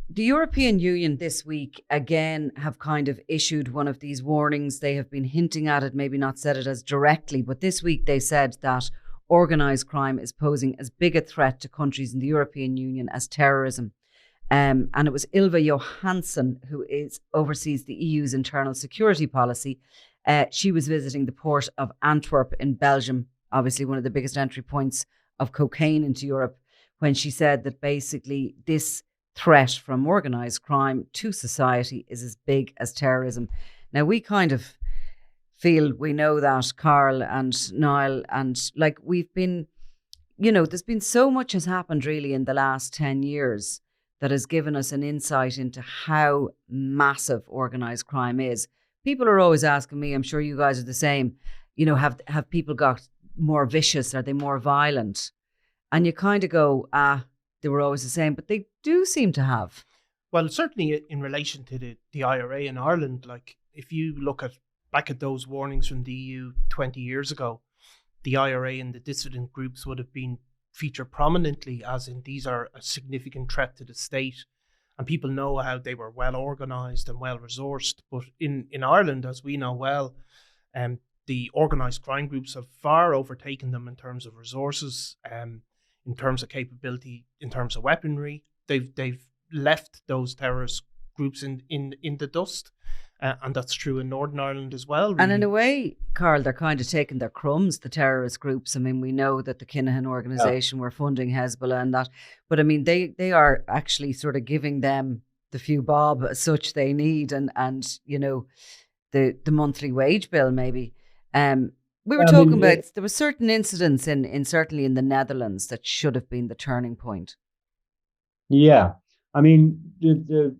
The European Union this week again have kind of issued one of these warnings. They have been hinting at it, maybe not said it as directly, but this week they said that organised crime is posing as big a threat to countries in the European Union as terrorism. And it was Ylva Johansson, who oversees the EU's internal security policy. She was visiting the port of Antwerp in Belgium, obviously one of the biggest entry points of cocaine into Europe, when she said that basically this threat from organised crime to society is as big as terrorism. Now, we kind of feel we know that, Carl and Niall, and like we've been, there's been so much has happened really in the last 10 years that has given us an insight into how massive organised crime is. People are always asking me, I'm sure you guys are the same, have people got more vicious? Are they more violent? And you kind of go, they were always the same, but they do seem to have. Well, certainly in relation to the IRA in Ireland, like if you look back at those warnings from the EU 20 years ago, the IRA and the dissident groups would have been featured prominently as in these are a significant threat to the state. And people know how they were well organised and well resourced. But in Ireland, as we know well, the organised crime groups have far overtaken them in terms of resources, in terms of capability, in terms of weaponry. They've left those terrorist groups in the dust. And that's true in Northern Ireland as well. Really. And in a way, Carl, they're kind of taking their crumbs, the terrorist groups. I mean, we know that the Kinahan organisation were funding Hezbollah and that. But I mean, they are actually sort of giving them the few bob as such they need and the monthly wage bill maybe. We were talking about there were certain incidents in certainly in the Netherlands that should have been the turning point. Yeah. I mean, the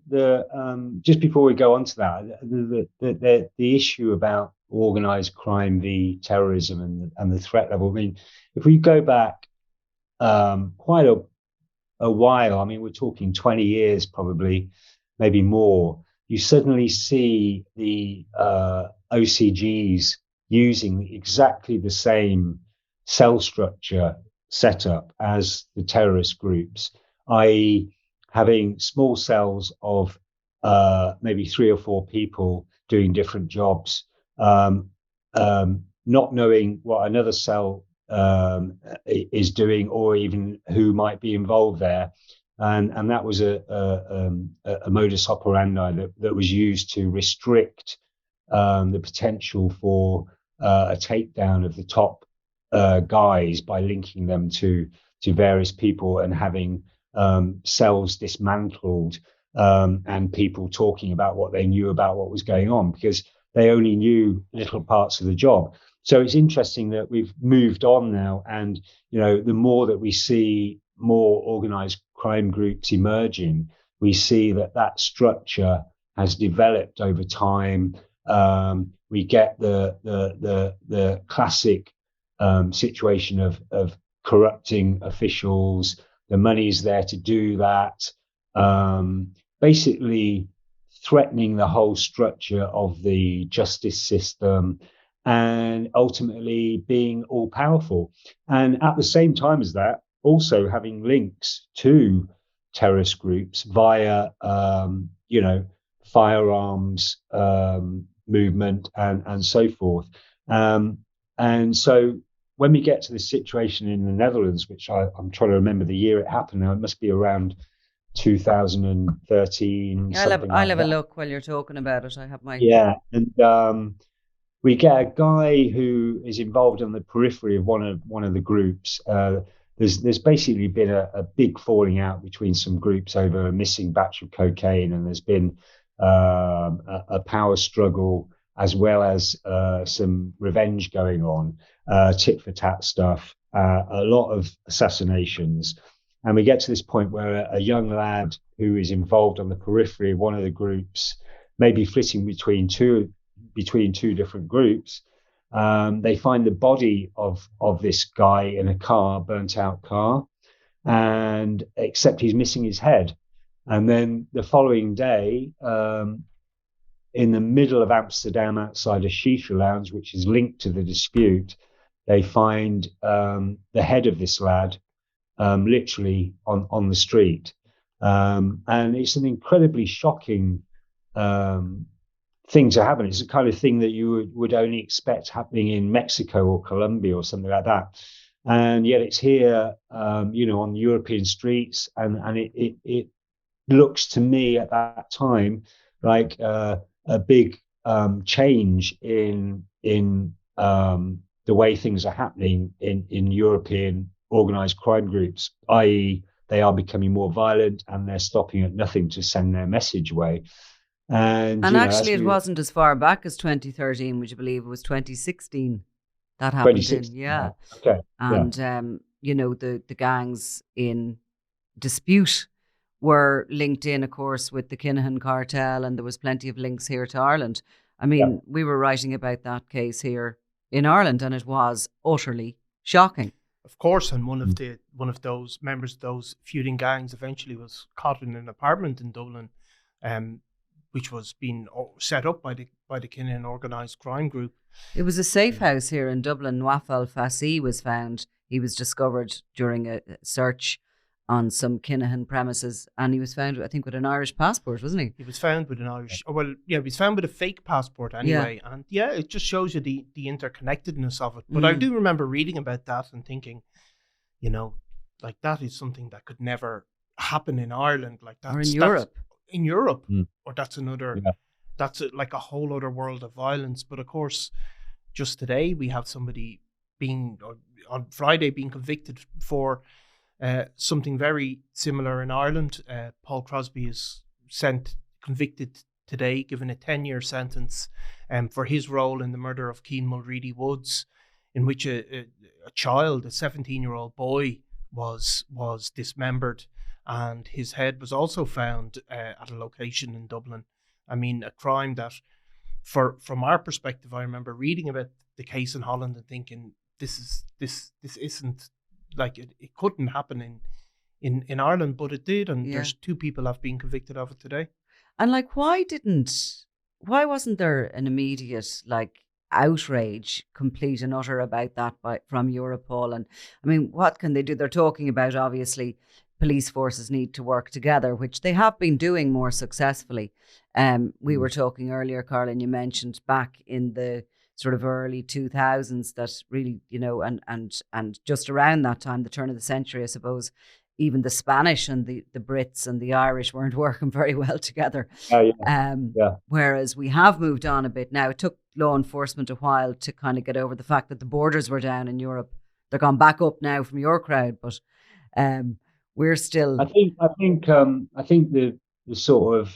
just before we go on to that, the issue about organised crime v terrorism and the threat level. I mean, if we go back quite a while, I mean, we're talking 20 years probably, maybe more, you suddenly see the OCGs using exactly the same cell structure setup as the terrorist groups, i.e., having small cells of maybe 3 or 4 people doing different jobs, not knowing what another cell is doing or even who might be involved there. And that was a modus operandi that was used to restrict the potential for a takedown of the top guys by linking them to various people and having cells dismantled and people talking about what they knew about what was going on because they only knew little parts of the job. So it's interesting that we've moved on now, and the more that we see more organised crime groups emerging, we see that structure has developed over time. We get the classic situation of corrupting officials. The money's there to do that, basically threatening the whole structure of the justice system and ultimately being all powerful. And at the same time as that, also having links to terrorist groups via, firearms movement and so forth. And so when we get to this situation in the Netherlands, which I'm trying to remember the year it happened now, it must be around 2013. I'll have a look while you're talking about it. I have my... Yeah, and we get a guy who is involved on the periphery of one of the groups. There's basically been a big falling out between some groups over a missing batch of cocaine, and there's been a power struggle as well as some revenge going on, tit for tat stuff, a lot of assassinations. And we get to this point where a young lad who is involved on the periphery of one of the groups, maybe flitting between two different groups, they find the body of this guy in a burnt out car, and except he's missing his head. And then the following day, in the middle of Amsterdam, outside a shisha lounge, which is linked to the dispute, they find the head of this lad literally on the street. And it's an incredibly shocking thing to happen. It's the kind of thing that you would only expect happening in Mexico or Colombia or something like that. And yet it's here, on the European streets, and it looks to me at that time like a big change in the way things are happening in European organized crime groups, i.e., they are becoming more violent and they're stopping at nothing to send their message away. And actually, it wasn't as far back as 2013, would you believe? It was 2016 that happened in, yeah. Okay. And, the gangs in dispute were linked in, of course, with the Kinahan cartel, and there was plenty of links here to Ireland. I mean, we were writing about that case here in Ireland, and it was utterly shocking. Of course, and one of those members of those feuding gangs eventually was caught in an apartment in Dublin, which was being set up by the Kinahan organised crime group. It was a safe house here in Dublin. Wafal Fassi was found. He was discovered during a search on some Kinahan premises, and he was found, I think, with an Irish passport, wasn't he? He was found with an Irish, he was found with a fake passport anyway. Yeah. And it just shows you the interconnectedness of it. But I do remember reading about that and thinking, like that is something that could never happen in Ireland. Like that. Or in Europe. In Europe. Or that's another, that's like a whole other world of violence. But of course, just today we have somebody on Friday being convicted for something very similar in Ireland. Paul Crosby is convicted today, given a 10-year sentence for his role in the murder of Cian Mulready Woods, in which a child, a 17-year-old boy, was dismembered, and his head was also found at a location in Dublin. I mean, a crime that, from our perspective, I remember reading about the case in Holland and thinking, this isn't, like, it couldn't happen in Ireland, but it did, and there's 2 people have been convicted of it today. And like, why wasn't there an immediate outrage, complete and utter, about that from Europol? And I mean, what can they do? They're talking about, obviously, police forces need to work together, which they have been doing more successfully. We were talking earlier, Carl, and you mentioned back in the sort of early 2000s that really, and just around that time, the turn of the century, I suppose, even the Spanish and the Brits and the Irish weren't working very well together. Whereas we have moved on a bit now. It took law enforcement a while to kind of get over the fact that the borders were down in Europe. They're gone back up now from your crowd, but we're still. I think the sort of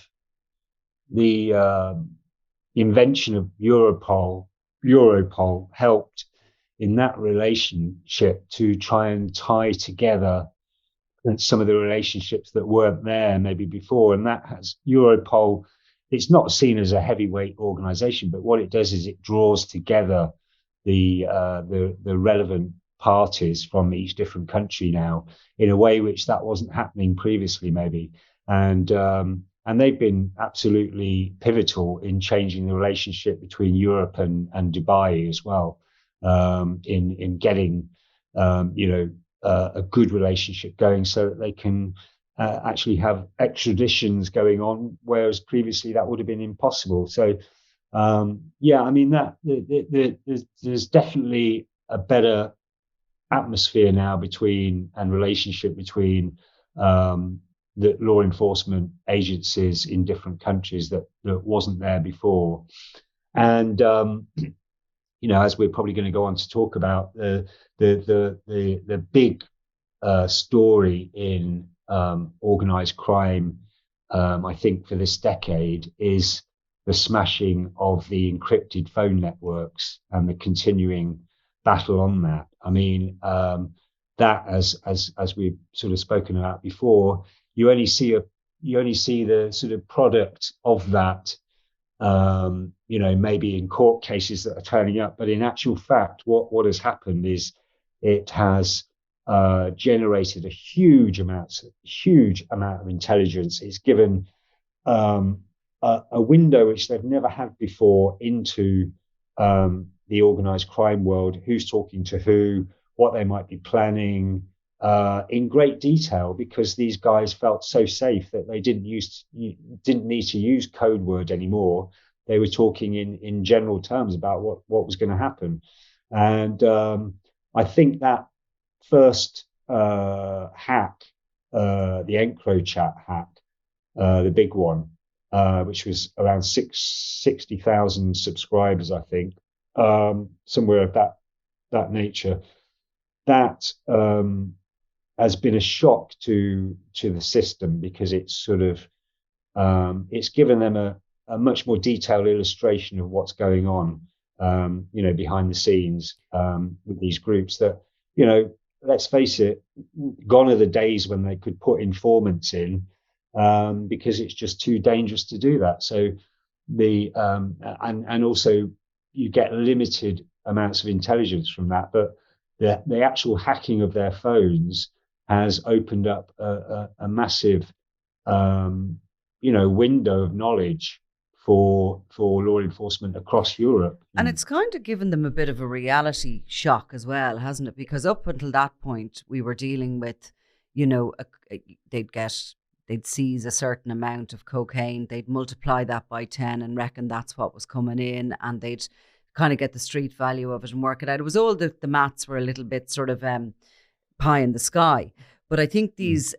the invention of Europol helped in that relationship to try and tie together some of the relationships that weren't there maybe before. And that has Europol, it's not seen as a heavyweight organization, but what it does is it draws together the relevant parties from each different country now in a way which that wasn't happening previously maybe. And they've been absolutely pivotal in changing the relationship between Europe and Dubai as well, in getting, a good relationship going so that they can actually have extraditions going on, whereas previously that would have been impossible. So, I mean, that there's definitely a better atmosphere now relationship between the law enforcement agencies in different countries that wasn't there before. And as we're probably going to go on to talk about, the big story in organized crime, I think for this decade, is the smashing of the encrypted phone networks and the continuing battle on that. I mean, that as we've sort of spoken about before, you only see the sort of product of that, maybe in court cases that are turning up. But in actual fact, what has happened is it has generated a huge amount of intelligence. It's given a window which they've never had before into the organized crime world, who's talking to who, what they might be planning, in great detail, because these guys felt so safe that they didn't need to use code word anymore. They were talking in general terms about what was going to happen. And I think that first hack, the EncroChat hack, the big one, which was around 60,000 subscribers, I think, somewhere of that nature, that has been a shock to the system, because it's sort of it's given them a much more detailed illustration of what's going on, behind the scenes, with these groups that, let's face it, gone are the days when they could put informants in, because it's just too dangerous to do that. So and also you get limited amounts of intelligence from that, but the actual hacking of their phones has opened up a massive, window of knowledge for law enforcement across Europe. And it's kind of given them a bit of a reality shock as well, hasn't it? Because up until that point, we were dealing with, they'd seize a certain amount of cocaine, they'd multiply that by 10 and reckon that's what was coming in, and they'd kind of get the street value of it and work it out. It was all the maths were a little bit sort of pie in the sky. But I think these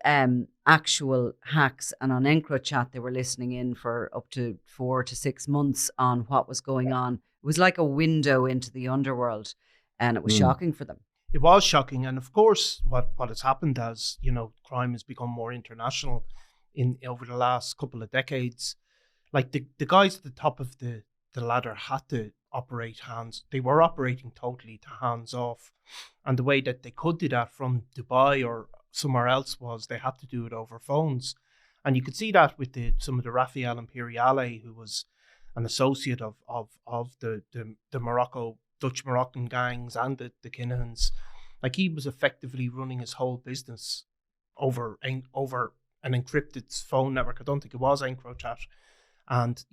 actual hacks, and on EncroChat, they were listening in for up to 4 to 6 months on what was going on. It was like a window into the underworld, and it was shocking for them. It was shocking. And of course, what has happened as, crime has become more international over the last couple of decades, like the guys at the top of the ladder had to operate they were operating totally to hands off. And the way that they could do that from Dubai or somewhere else was they had to do it over phones. And you could see that with some of the Rafael Imperiale, who was an associate of the Dutch Moroccan gangs and the Kinahans. Like, he was effectively running his whole business over an encrypted phone network. I don't think it was EncroChat. And,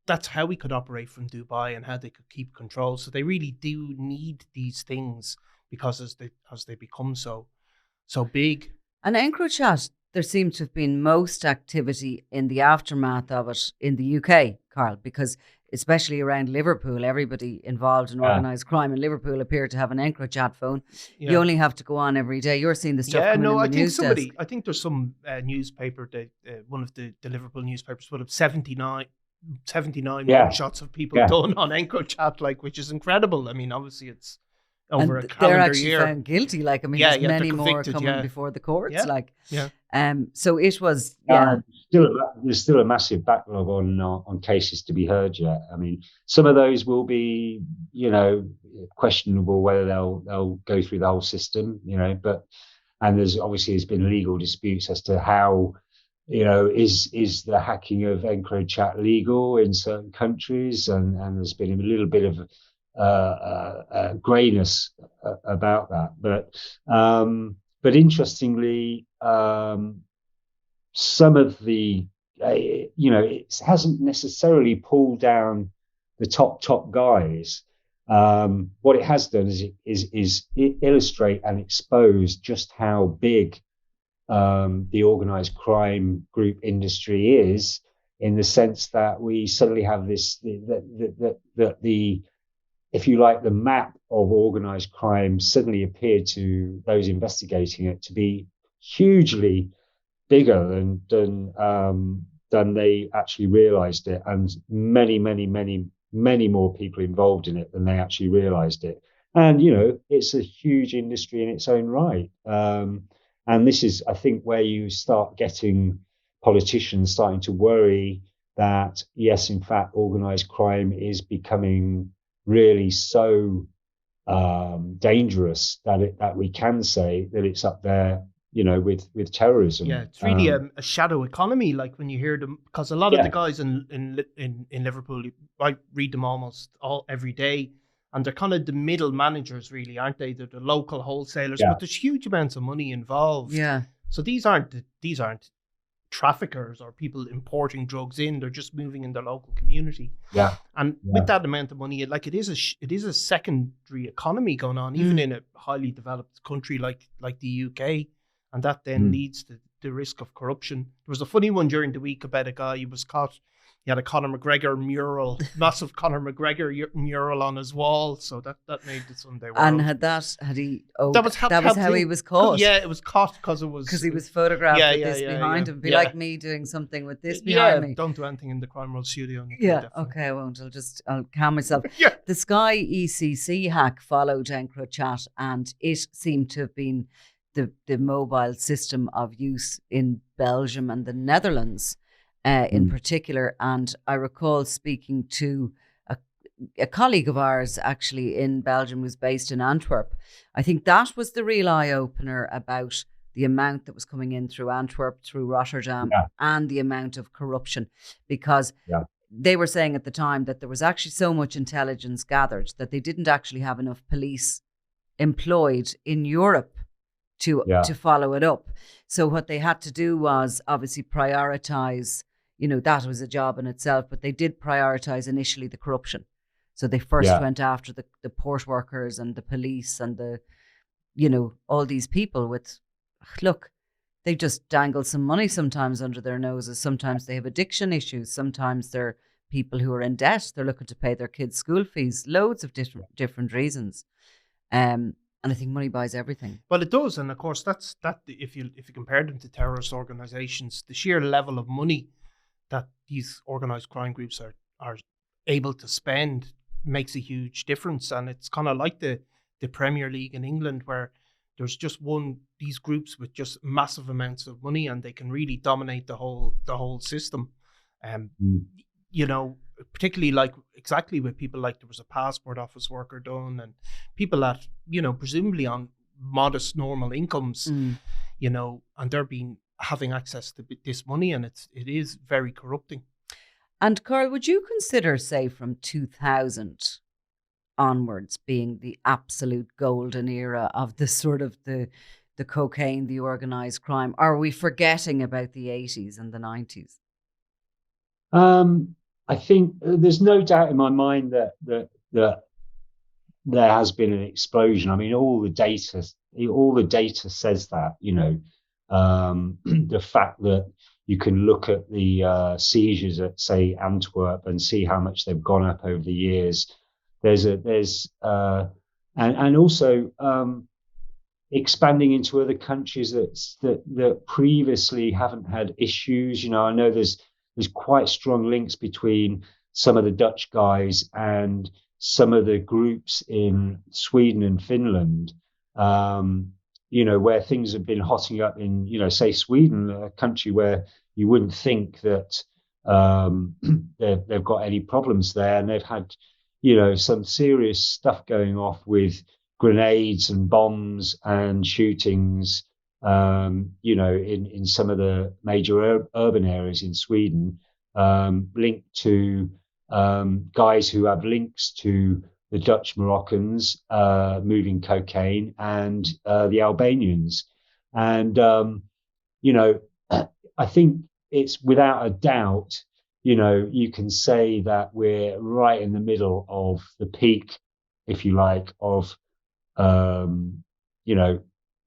that's how we could operate from Dubai and how they could keep control. So they really do need these things, because as they become so big. And EncroChat, there seems to have been most activity in the aftermath of it in the UK, Carl, because especially around Liverpool, everybody involved in organised crime in Liverpool appeared to have an EncroChat phone. Yeah. You only have to go on every day. You're seeing the stuff coming in the news desk. I think there's some newspaper, one of the Liverpool newspapers put up 79 shots of people done on EncroChat, which is incredible. I mean, obviously it's over a calendar year. They're actually found guilty. There's many more coming before the courts. So it was. There's still a massive backlog on cases to be heard yet. I mean, some of those will be, questionable whether they'll go through the whole system. And there's been legal disputes as to how. Is the hacking of EncroChat legal in certain countries? And there's been a little bit of grayness about that. But interestingly, some of the, it hasn't necessarily pulled down the top guys. What it has done is illustrate and expose just how big the organised crime group industry is, in the sense that we suddenly have this, if you like, the map of organised crime suddenly appeared to those investigating it to be hugely bigger than they actually realised it, and many more people involved in it than they actually realised it. And it's a huge industry in its own right. And this is, I think, where you start getting politicians starting to worry that, yes, in fact, organised crime is becoming really so dangerous that we can say that it's up there, with terrorism. Yeah, it's really a shadow economy. Like, when you hear them, because a lot of the guys in Liverpool, I read them almost every day. And they're kind of the middle managers, really, aren't they? They're the local wholesalers, but there's huge amounts of money involved. Yeah. So these aren't traffickers or people importing drugs in. They're just moving in their local community. Yeah. And with that amount of money, it is a secondary economy going on, even in a highly developed country like the UK. And that then leads to the risk of corruption. There was a funny one during the week about a guy who was caught. He had a Conor McGregor mural, massive Conor McGregor mural on his wall. So that made the Sunday World. And that was how he was caught. Yeah, it was caught because he was photographed with this behind him. Be like me doing something with this behind me. Don't do anything in the Crime World studio. Yeah, okay, I won't. I'll calm myself. The Sky ECC hack followed EncroChat, and it seemed to have been the mobile system of use in Belgium and the Netherlands. In particular, and I recall speaking to a colleague of ours actually in Belgium who's based in Antwerp. I think that was the real eye-opener about the amount that was coming in through Antwerp, through Rotterdam, and the amount of corruption, because they were saying at the time that there was actually so much intelligence gathered that they didn't actually have enough police employed in Europe to follow it up. So what they had to do was obviously prioritize. That was a job in itself, but they did prioritize initially the corruption. So they first went after the port workers and the police and all these people they just dangle some money sometimes under their noses. Sometimes they have addiction issues. Sometimes they're people who are in debt. They're looking to pay their kids' school fees, loads of different reasons. And I think money buys everything. Well, it does. And of course, that's if you compare them to terrorist organizations, the sheer level of money that these organized crime groups are able to spend makes a huge difference. And it's kind of like the Premier League in England, where there's just these groups with just massive amounts of money, and they can really dominate the whole system. Particularly exactly with people like there was a passport office worker done, and people that, presumably on modest normal incomes, and they're having access to this money, and it is very corrupting. And Carl, would you consider, say, from 2000 onwards being the absolute golden era of the sort of the cocaine, the organised crime? Are we forgetting about the 80s and the 90s? I think there's no doubt in my mind that there has been an explosion. I mean, all the data says that, the fact that you can look at the seizures at, say, Antwerp and see how much they've gone up over the years. And also expanding into other countries that previously haven't had issues. I know there's quite strong links between some of the Dutch guys and some of the groups in Sweden and Finland. Where things have been hotting up in, say, Sweden, a country where you wouldn't think that they've got any problems there. And they've had, some serious stuff going off with grenades and bombs and shootings, in some of the major urban areas in Sweden, linked to guys who have links to the Dutch Moroccans moving cocaine and the Albanians. And, I think it's without a doubt, you can say that we're right in the middle of the peak, if you like, of,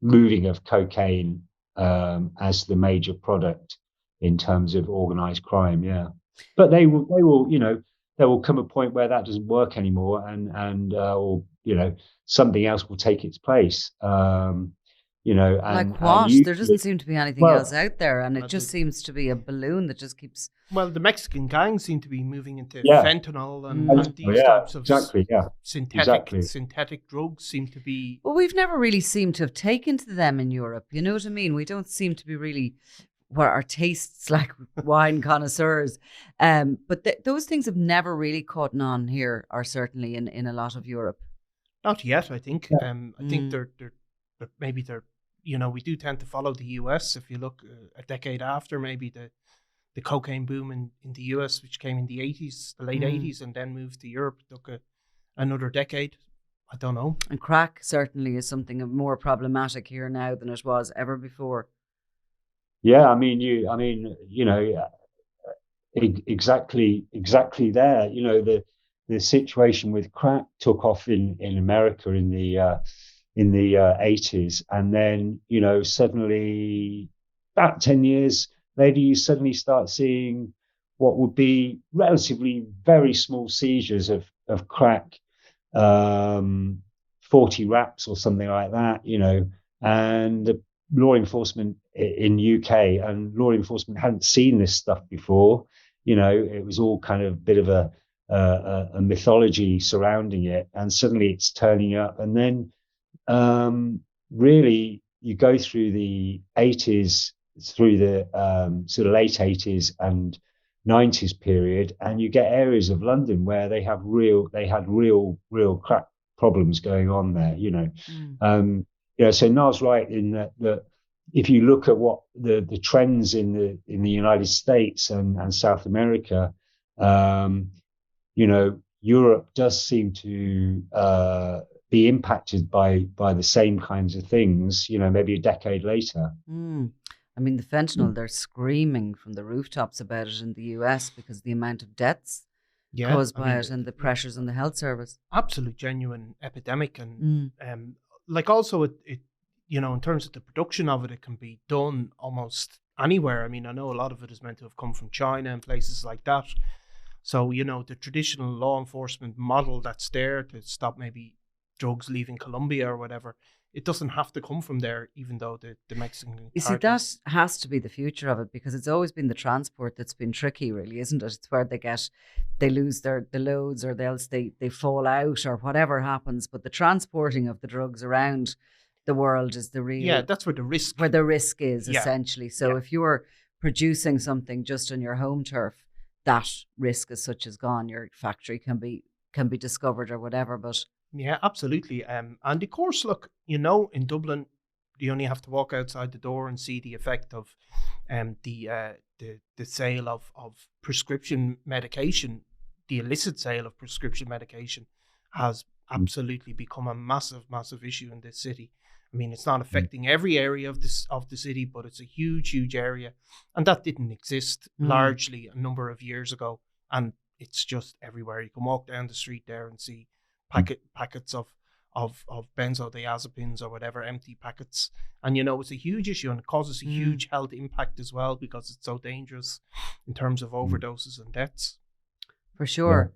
moving of cocaine as the major product in terms of organized crime. Yeah. But they will, there will come a point where that doesn't work anymore, or something else will take its place. Like what? There doesn't seem to be anything else out there, and it just seems to be a balloon that just keeps. Well, the Mexican gangs seem to be moving into fentanyl and these types of synthetic drugs seem to be. Well, we've never really seemed to have taken to them in Europe. You know what I mean? We don't seem to be really. Where our tastes like wine connoisseurs, but those things have never really caught on here, or certainly in a lot of Europe. Not yet, I think. I think they're we do tend to follow the US. If you look a decade after, maybe the cocaine boom in the US, which came in the 80s, the late 80s, and then moved to Europe, took another decade. I don't know. And crack certainly is something more problematic here now than it was ever before. Yeah, I mean, exactly there. The situation with crack took off in America in the 80s, and then suddenly about 10 years later, you suddenly start seeing what would be relatively very small seizures of crack, um, 40 wraps or something like that, and the law enforcement in UK and law enforcement hadn't seen this stuff before. It was all kind of a bit of a mythology surrounding it, and suddenly it's turning up. And then really you go through the 80s, through the sort of late 80s and 90s period, and you get areas of London where they had real crack problems going on there. So Niall's right in that if you look at what the trends in the United States and South America, Europe does seem to be impacted by the same kinds of things, maybe a decade later. I mean, the fentanyl, they're screaming from the rooftops about it in the US because the amount of deaths caused by it and the pressures on the health service. Absolute genuine epidemic. And like also it in terms of the production of it, it can be done almost anywhere. I mean, I know a lot of it is meant to have come from China and places like that. So, the traditional law enforcement model that's there to stop maybe drugs leaving Colombia or whatever, it doesn't have to come from there, even though the Mexican You see, that has to be the future of it, because it's always been the transport that's been tricky, really, isn't it? It's where they lose the loads, or else they fall out, or whatever happens. But the transporting of the drugs around the world is the real... Yeah, that's where the risk is, essentially. So if you're producing something just on your home turf, that risk as such is gone. Your factory can be discovered or whatever, but... Yeah, absolutely. And of course, look, in Dublin, you only have to walk outside the door and see the effect of the sale of prescription medication. The illicit sale of prescription medication has absolutely become a massive, massive issue in this city. I mean, it's not affecting every area of the city, but it's a huge, huge area, and that didn't exist largely a number of years ago. And it's just everywhere. You can walk down the street there and see packets of benzodiazepines or whatever, empty packets. And it's a huge issue, and it causes a huge health impact as well, because it's so dangerous in terms of overdoses and deaths. For sure.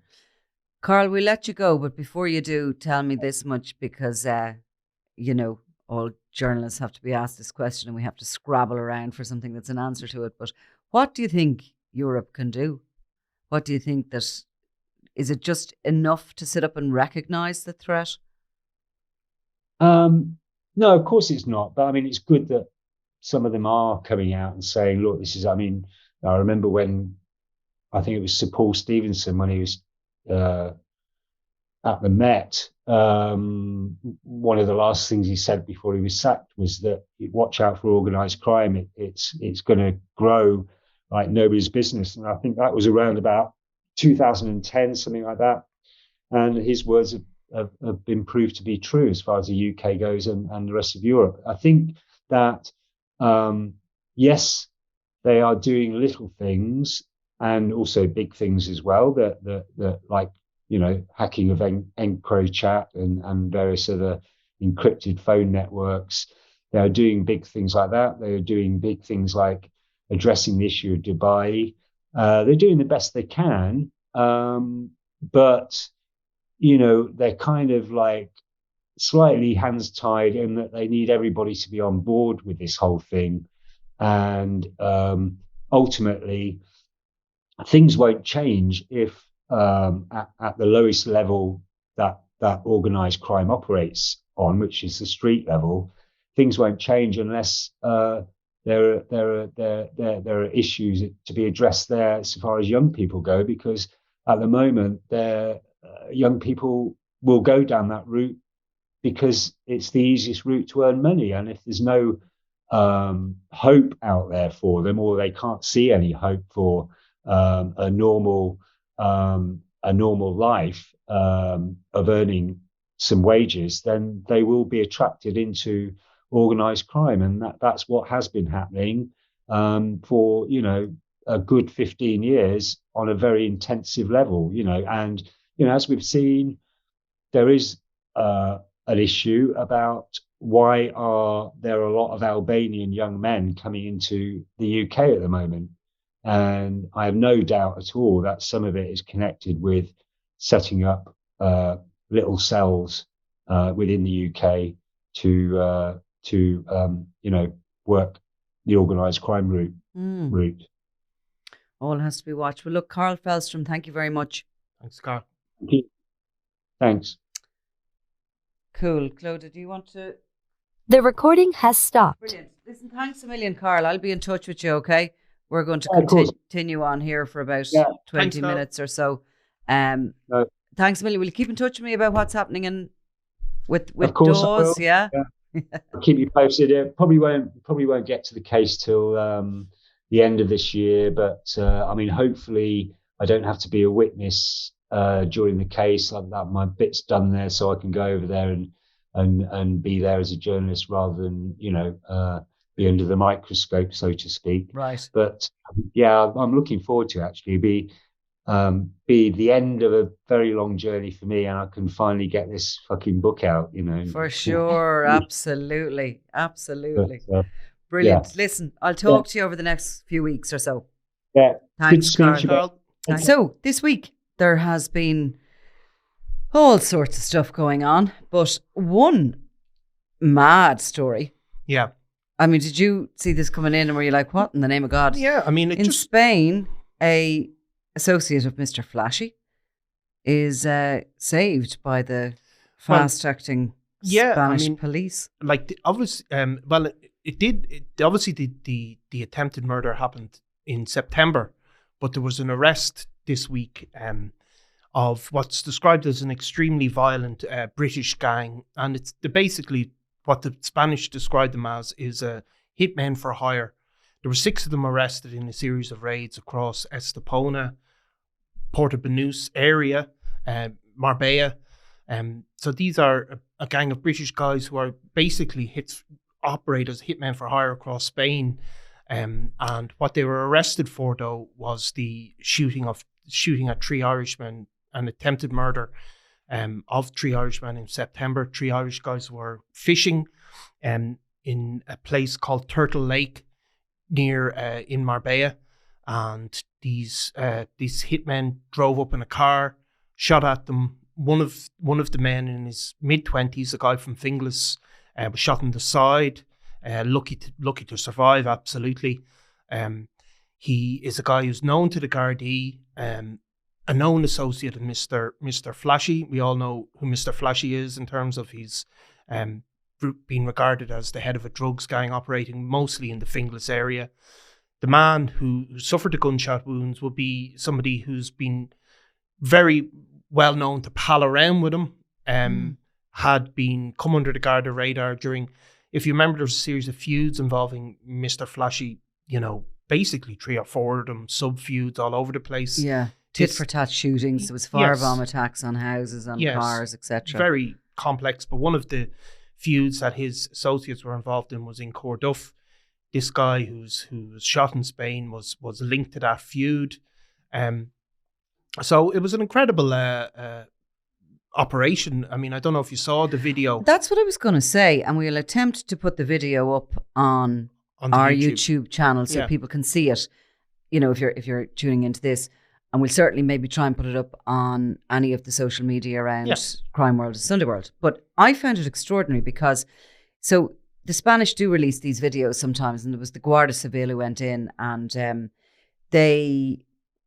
Carl, we'll let you go, but before you do, tell me this much, because all journalists have to be asked this question and we have to scrabble around for something that's an answer to it. But what do you think Europe can do? What do you think is it just enough to sit up and recognise the threat? No, of course it's not. But I mean, it's good that some of them are coming out and saying, look, this is, I remember when, I think it was Sir Paul Stevenson, when he was at the Met, one of the last things he said before he was sacked was that watch out for organised crime. It's going to grow like nobody's business. And I think that was around about 2010, something like that. And his words have been proved to be true as far as the UK goes and the rest of Europe. I think that, yes, they are doing little things and also big things as well, that like, hacking of EncroChat and various other encrypted phone networks. They are doing big things like that. They are doing big things like addressing the issue of Dubai. They're doing the best they can, but they're kind of like slightly hands tied in that they need everybody to be on board with this whole thing, and ultimately things won't change if at the lowest level that organised crime operates on, which is the street level, things won't change unless there are issues to be addressed there as far as young people go, because at the moment young people will go down that route because it's the easiest route to earn money, and if there's no hope out there for them, or they can't see any hope for a normal life of earning some wages, then they will be attracted into organised crime, and that's what has been happening. for, a good 15 years on a very intensive level, and, as we've seen, there is an issue about why are there a lot of Albanian young men coming into the UK at the moment. And I have no doubt at all that some of it is connected with setting up little cells within the UK to work the organised crime route. All has to be watched. Well, look, Carl Felstrom, thank you very much. Thanks, Carl. Thanks. Cool. Clodagh, do you want to? The recording has stopped. Brilliant. Listen, thanks a million, Carl. I'll be in touch with you, okay? We're going to continue on here for about 20 minutes or so. Thanks a million. Will you keep in touch with me about what's happening with Dawes? Yeah. I'll keep you posted. It probably won't get to the case till the end of this year, but hopefully I don't have to be a witness during the case. My bit's done there, so I can go over there and be there as a journalist rather than be under the microscope, so to speak. Right. But I'm looking forward to actually be the end of a very long journey for me, and I can finally get this fucking book out. For sure, absolutely. But, brilliant. Yeah. Listen, I'll talk to you over the next few weeks or so. Yeah. Thanks, Carl. So this week there has been all sorts of stuff going on, but one mad story. Yeah. Did you see this coming in and were you like, what in the name of God? Yeah, in Spain, a associate of Mr. Flashy is saved by the fast-acting Spanish police. Like, obviously, the attempted murder happened in September, but there was an arrest this week of what's described as an extremely violent British gang, and it's basically what the Spanish described them as is a hitmen for hire. There were 6 of them arrested in a series of raids across Estepona, Porto Banús area, Marbella. So these are a gang of British guys who are basically operate as hitmen for hire across Spain. And what they were arrested for, though, was the shooting at 3 Irishmen, an attempted murder of 3 Irishmen in September. 3 Irish guys were fishing in a place called Turtle Lake near in Marbella, and these hitmen drove up in a car, shot at them. One of the men in his mid-20s, a guy from Finglas, was shot in the side. Lucky to survive, absolutely. He is a guy who's known to the Gardaí, a known associate of Mr. Flashy. We all know who Mr. Flashy is in terms of he's being regarded as the head of a drugs gang operating mostly in the Finglas area. The man who suffered the gunshot wounds will be somebody who's been very well known to pal around with him, had been come under the Garda radar during, if you remember, there was a series of feuds involving Mr. Flashy, basically 3 or 4 of them, sub-feuds all over the place. Yeah, tit-for-tat shootings, there was firebomb attacks on houses, on cars, etc. Very complex, but one of the feuds that his associates were involved in was in Corduff. This guy who was shot in Spain was linked to that feud. So it was an incredible operation. I don't know if you saw the video. That's what I was going to say, and we'll attempt to put the video up on our YouTube channel so people can see it. If you're tuning into this, and we'll certainly maybe try and put it up on any of the social media around Crime World and Sunday World. But I found it extraordinary because, so the Spanish do release these videos sometimes, and there was the Guardia Civil who went in and they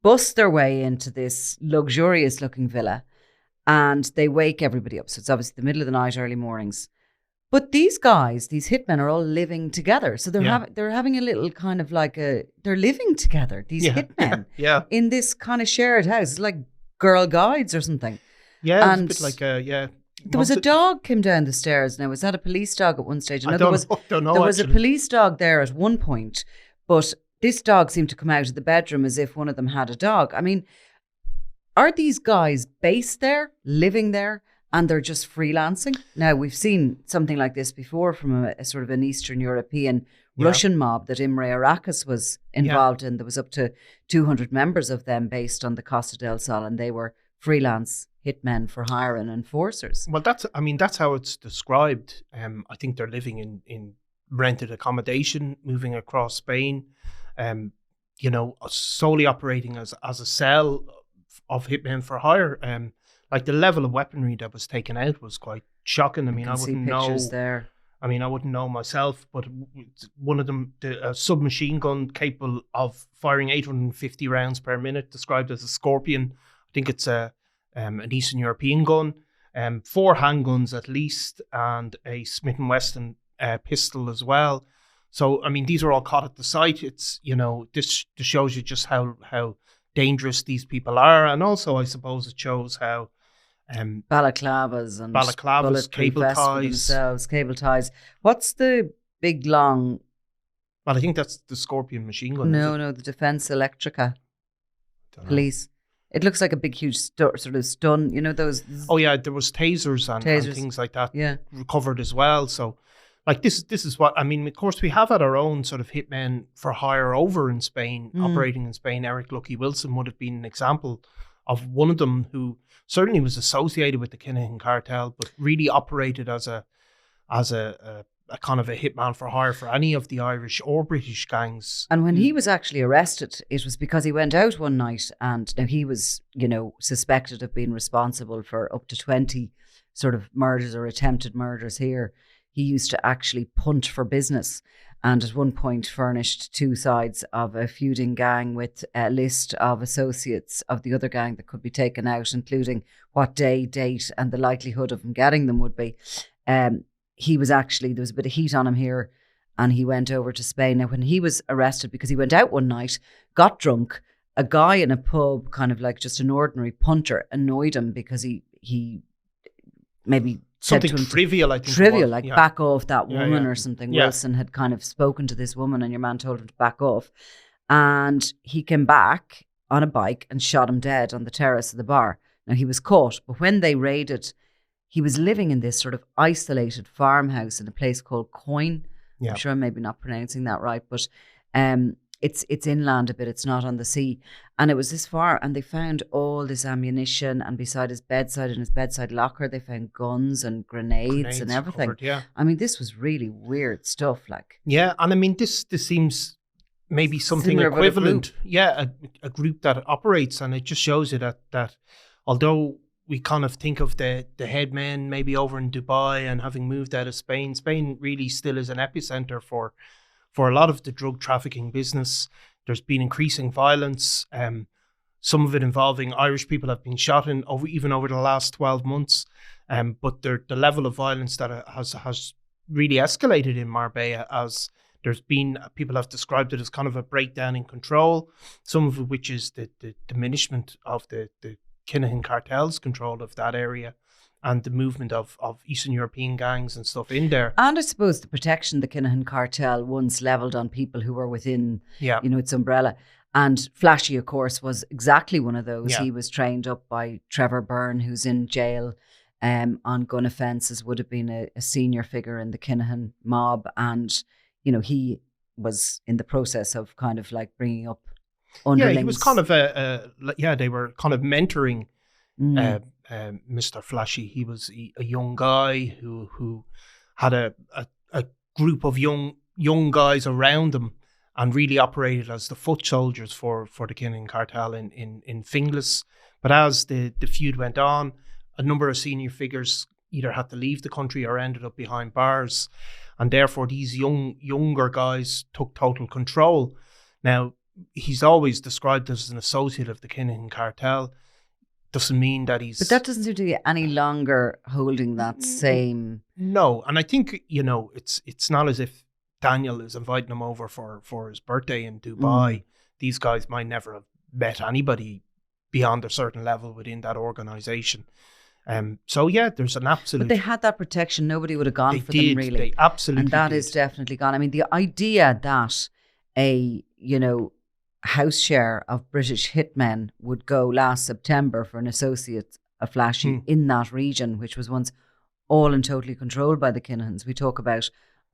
bust their way into this luxurious looking villa and they wake everybody up. So it's obviously the middle of the night, early mornings. But these guys, these hitmen, are all living together. So they're having a little kind of they're living together, these hitmen, in this kind of shared house. It's like Girl Guides or something. Yeah, and it's a bit like there was a dog came down the stairs. Now, was that a police dog at one stage? I don't know. There was a police dog there at one point, but this dog seemed to come out of the bedroom as if one of them had a dog. Are these guys based there, living there, and they're just freelancing? Now, we've seen something like this before from a sort of an Eastern European Russian mob that Imre Arakas was involved in. There was up to 200 members of them based on the Costa del Sol, and they were freelance hitmen for hire and enforcers. Well, that's how it's described. I think they're living in rented accommodation, moving across Spain, solely operating as a cell of hitmen for hire. Like the level of weaponry that was taken out was quite shocking. I mean, I wouldn't know. There. I mean, I wouldn't know myself, but one of them, a submachine gun capable of firing 850 rounds per minute, described as a Scorpion. I think it's an Eastern European gun. 4 handguns at least, and a Smith & Wesson pistol as well. So, I mean, these are all caught at the site. It's, this shows you just how dangerous these people are. And also, I suppose it shows how balaclavas, cable ties. Cable ties. What's the big long? Well, I think that's the Scorpion machine gun. No, the Defense Electrica police. It looks like a big, huge sort of stun. Those. Oh yeah, there was tasers and things like that. Yeah, recovered as well. So, like this is what I mean. Of course, we have had our own sort of hitmen for hire over in Spain, operating in Spain. Eric Lucky Wilson would have been an example of one of them who certainly was associated with the Kinahan cartel, but really operated as a kind of a hitman for hire for any of the Irish or British gangs. And when he was actually arrested, it was because he went out one night, and now he was, suspected of being responsible for up to 20 sort of murders or attempted murders here. He used to actually punt for business, and at one point furnished 2 sides of a feuding gang with a list of associates of the other gang that could be taken out, including what day, date, and the likelihood of him getting them would be. He was actually, there was a bit of heat on him here, and he went over to Spain. Now, when he was arrested, because he went out one night, got drunk, a guy in a pub, kind of like just an ordinary punter, annoyed him because he maybe something trivial, I think. Like back off that woman or something. Yeah. Wilson had kind of spoken to this woman, and your man told him to back off. And he came back on a bike and shot him dead on the terrace of the bar. Now, he was caught, but when they raided, he was living in this sort of isolated farmhouse in a place called Coyne. Yeah. I'm sure I'm maybe not pronouncing that right, but it's inland a bit. It's not on the sea. And it was this far, and they found all this ammunition, and beside his bedside, in his bedside locker, they found guns and grenades and everything. Covered, yeah. I mean, this was really weird stuff. Yeah, and I mean, this seems maybe something similar, equivalent. A group that operates, and it just shows you that although we kind of think of the headmen maybe over in Dubai and having moved out of Spain really still is an epicenter for a lot of the drug trafficking business. There's been increasing violence. Some of it involving Irish people have been shot even over the last 12 months. But the level of violence that has really escalated in Marbella, as there's been, people have described it as kind of a breakdown in control, some of which is the diminishment of the Kinahan cartel's control of that area, and the movement of Eastern European gangs and stuff in there. And I suppose the protection the Kinahan cartel once levelled on people who were within, its umbrella. And Flashy, of course, was exactly one of those. Yeah. He was trained up by Trevor Byrne, who's in jail on gun offences, would have been a senior figure in the Kinahan mob. And, he was in the process of kind of like bringing up underlings. Yeah, he was kind of they were kind of mentoring Mr. Flashy. He was a young guy who had a group of young guys around him, and really operated as the foot soldiers for the Kinahan cartel in Finglas. But as the feud went on, a number of senior figures either had to leave the country or ended up behind bars, and therefore these younger guys took total control. Now, he's always described as an associate of the Kinahan cartel. Doesn't mean that he's... But that doesn't seem to be any longer holding that same... No, and I think, it's not as if Daniel is inviting him over for his birthday in Dubai. These guys might never have met anybody beyond a certain level within that organisation. There's an absolute... But they had that protection. Nobody would have gone for them, really. They absolutely And that did. is definitely gone. I mean, the idea that a, house share of British hitmen would go last September for an associate of Flashy in that region, which was once all and totally controlled by the Kinahans. We talk about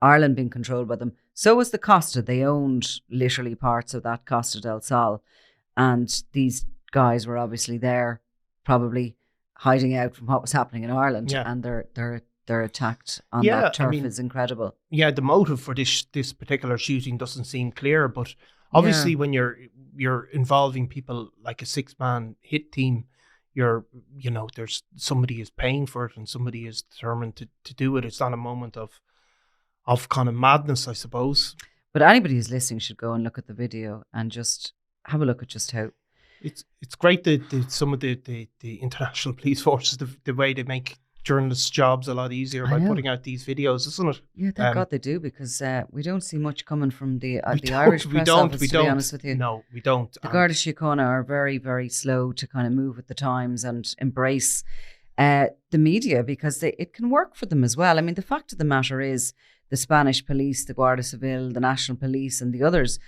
Ireland being controlled by them. So was the Costa. They owned literally parts of that Costa del Sol. And these guys were obviously there, probably hiding out from what was happening in Ireland. Yeah. And they're attacked on that turf is incredible. Yeah, the motive for this particular shooting doesn't seem clear, but obviously when you're involving people like a 6-man hit team, there's somebody is paying for it and somebody is determined to do it. It's not a moment of kind of madness, I suppose. But anybody who's listening should go and look at the video and just have a look at just how it's great that some of the international police forces, the way they make journalists' jobs a lot easier by putting out these videos, isn't it? Yeah, thank God they do, because we don't see much coming from the Irish press office, to be honest with you. No, we don't. The Garda Síochána are very, very slow to kind of move with the times and embrace the media, because it can work for them as well. I mean, the fact of the matter is the Spanish police, the Guardia Civil, the National Police and the others,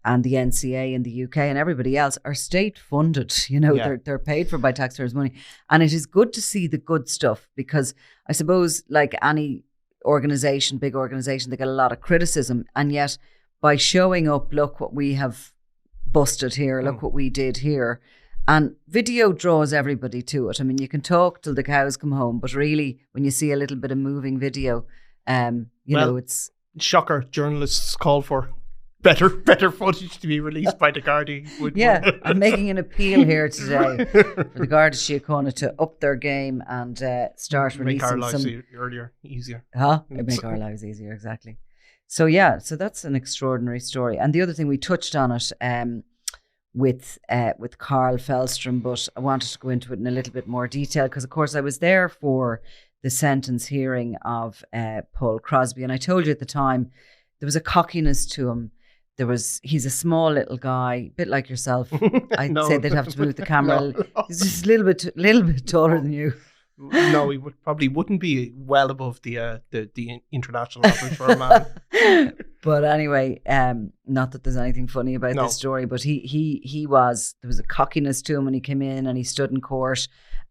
and the NCA in the UK and everybody else are state funded. They're paid for by taxpayers' money. And it is good to see the good stuff, because I suppose like any organisation, big organisation, they get a lot of criticism. And yet by showing up, look what we have busted here, look what we did here. And video draws everybody to it. I mean, you can talk till the cows come home, but really when you see a little bit of moving video, it's... Shocker, journalists call for better footage to be released by the Garda. I'm making an appeal here today for the Garda Síochána to up their game and start releasing make our lives easier. Make our lives easier, exactly. So that's an extraordinary story. And the other thing, we touched on it with Carl Felstrom, but I wanted to go into it in a little bit more detail because, of course, I was there for the sentence hearing of Paul Crosby, and I told you at the time there was a cockiness to him. He's a small little guy, a bit like yourself. I'd say they'd have to move the camera. No. He's just a little bit taller than you. No, he wouldn't be well above the international average for a man. But anyway, not that there's anything funny about this story, but there was a cockiness to him when he came in and he stood in court.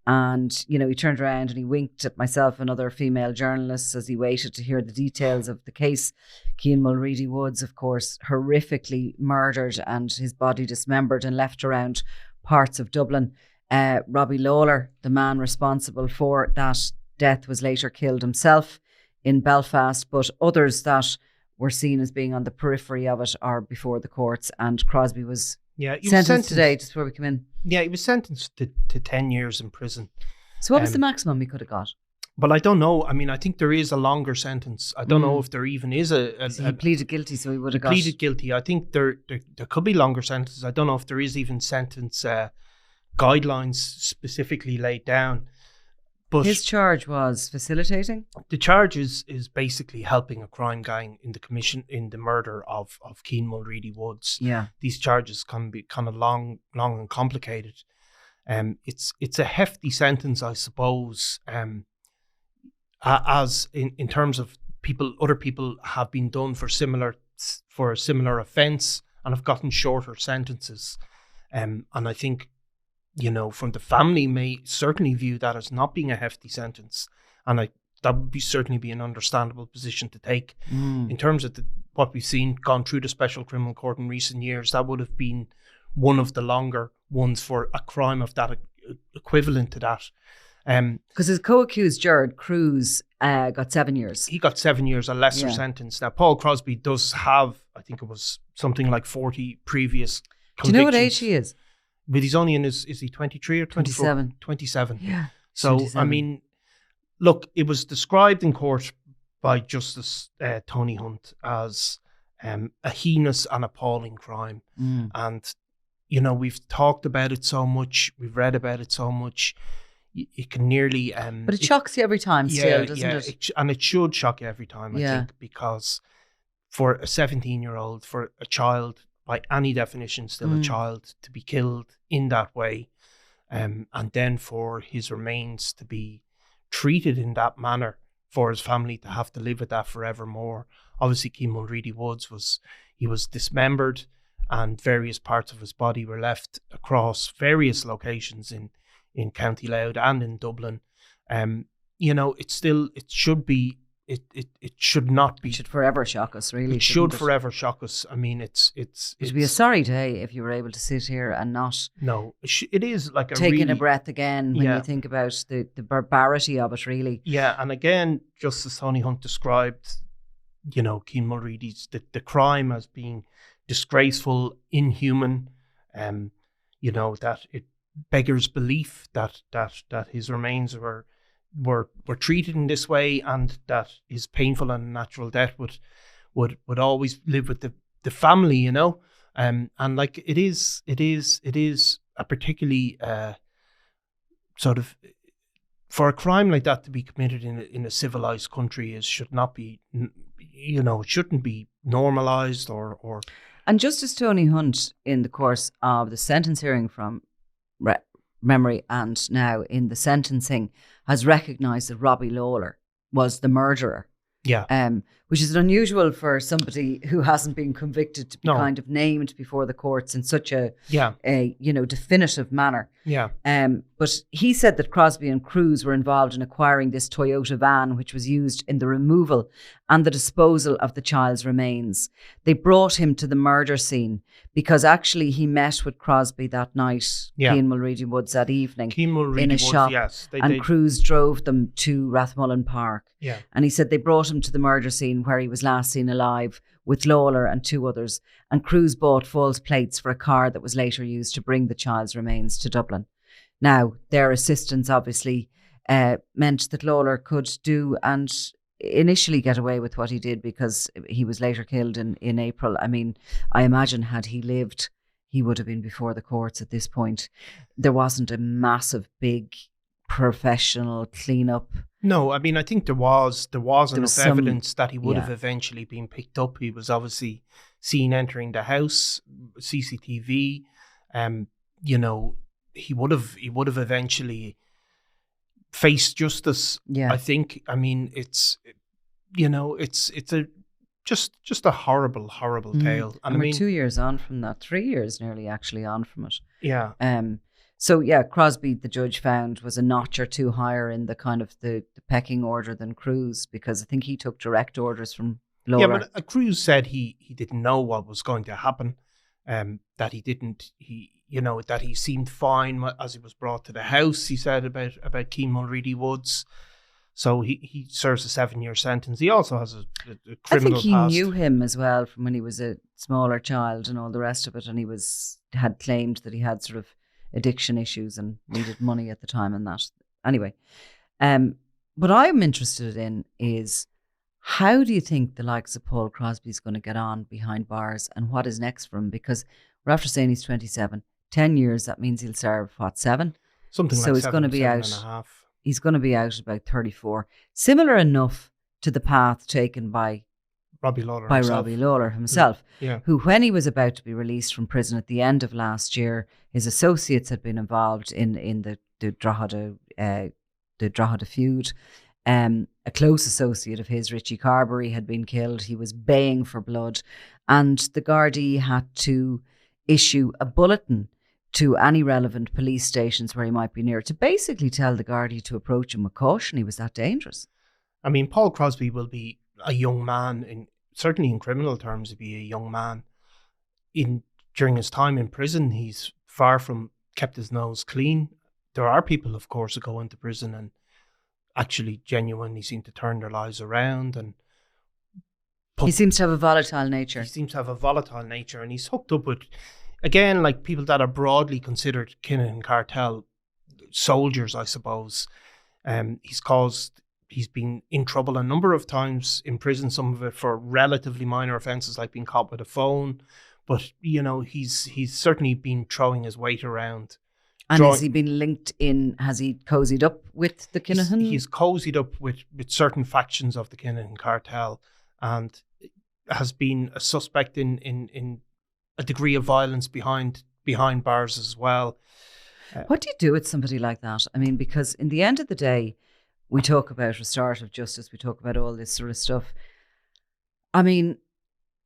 And, he turned around and he winked at myself and other female journalists as he waited to hear the details of the case. Cian Mulready Woods, of course, horrifically murdered and his body dismembered and left around parts of Dublin. Robbie Lawler, the man responsible for that death, was later killed himself in Belfast, but others that were seen as being on the periphery of it are before the courts. And Crosby was sentenced today, just before we come in. Yeah, he was sentenced to 10 years in prison. So what was the maximum he could have got? Well, I don't know. I mean, I think there is a longer sence. I don't know if there even is he pleaded guilty, so he would have got... He pleaded guilty. I think there could be longer sentences. I don't know if there is even sentence guidelines specifically laid down. But his charge was facilitating? The charge is basically helping a crime gang in the murder of Cian Mulready Woods. Yeah. These charges can be kind of long and complicated. It's a hefty sentence, I suppose. As in terms of other people have been done for a similar offence and have gotten shorter sentences. And I think, from the family may certainly view that as not being a hefty sentence. And that would certainly be an understandable position to take. In terms of what we've seen gone through the Special Criminal Court in recent years, that would have been one of the longer ones for a crime of that equivalent to that. Because his co-accused, Gerard Cruz, got 7 years. He got 7 years, a lesser sentence. Now, Paul Crosby does have, I think it was something like 40 previous convictions. Do you know what age he is? But he's only is he 23 or 24? 27. 27. Yeah. So, 27. I mean, look, it was described in court by Justice Tony Hunt as a heinous and appalling crime. And, we've talked about it so much, we've read about it so much, it can nearly... but it shocks you every time still, doesn't it? And it should shock you every time, I think, because for a 17-year-old, for a child, by any definition, still a child, to be killed in that way, and then for his remains to be treated in that manner, for his family to have to live with that forevermore. Obviously, Cian Mulready Woods was dismembered, and various parts of his body were left across various locations in County Louth and in Dublin. It should be it should not be. It should forever shock us, really. It should forever shock us. I mean, it's It'd be a sorry day if you were able to sit here and not. No, it is like taking a breath again when you think about the barbarity of it, really. Yeah, and again, just as Tony Hunt described, Cian Mulready's the crime as being disgraceful, inhuman, that it beggars belief that his remains were treated in this way, and that his painful and natural death would always live with the family, and like it is a particularly sort of, for a crime like that to be committed in a civilized country should not be, it shouldn't be normalized or. And Justice Tony Hunt, in the course of the sentence hearing from memory and now in the sentencing, has recognised that Robbie Lawler was the murderer. Yeah. Which is unusual for somebody who hasn't been convicted to be kind of named before the courts in such a definitive manner. Yeah. But he said that Crosby and Cruz were involved in acquiring this Toyota van, which was used in the removal and the disposal of the child's remains. They brought him to the murder scene because actually he met with Crosby that night, Cian Mulready Woods that evening, in a shop, and Cruz drove them to Rathmullen Park. Yeah. And he said they brought him to the murder scene where he was last seen alive with Lawler and two others. And Cruz bought false plates for a car that was later used to bring the child's remains to Dublin. Now, their assistance obviously meant that Lawler could do and initially get away with what he did because he was later killed in April. I mean, I imagine had he lived, he would have been before the courts at this point. There wasn't a massive, big professional cleanup. No, I mean, I think there was enough evidence that he would have eventually been picked up. He was obviously seen entering the house, CCTV. He would have eventually faced justice. Yeah. I think. I mean, it's just a horrible tale. And we're 2 years on from that, 3 years nearly actually on from it. Yeah. So Crosby, the judge found, was a notch or two higher in the kind of the pecking order than Cruz, because I think he took direct orders from Lawler. Yeah, but Cruz said he didn't know what was going to happen, that he seemed fine as he was brought to the house. He said about Cian Mulready Woods. So he serves a 7-year sentence. He also has a criminal past. I think he knew him as well from when he was a smaller child and all the rest of it, and he had claimed that he had sort of addiction issues and needed money at the time and that. Anyway, what I'm interested in is, how do you think the likes of Paul Crosby is going to get on behind bars, and what is next for him? Because we're after saying he's 27, 10 years, that means he'll serve, 7? Something so like he's going to be out. 7.5. He's going to be out about 34. Similar enough to the path taken by Robbie Lawler himself, yeah. Who, when he was about to be released from prison at the end of last year, his associates had been involved in the Drogheda feud. A close associate of his, Richie Carberry, had been killed. He was baying for blood, and the Gardaí had to issue a bulletin to any relevant police stations where he might be near to basically tell the Gardaí to approach him with caution. He was that dangerous. I mean, Paul Crosby will be a young man, certainly in criminal terms, he'd be a young man. During his time in prison, he's far from kept his nose clean. There are people, of course, who go into prison and actually genuinely seem to turn their lives around. And he seems to have a volatile nature. And he's hooked up with, again, like people that are broadly considered Kinahan cartel soldiers, I suppose. He's been in trouble a number of times in prison, some of it for relatively minor offences like being caught with a phone. But, he's certainly been throwing his weight around. And has he been linked in, has he cozied up with the Kinahan? He's cozied up with certain factions of the Kinahan cartel and has been a suspect in a degree of violence behind bars as well. What do you do with somebody like that? I mean, because in the end of the day, we talk about restorative justice, we talk about all this sort of stuff. I mean,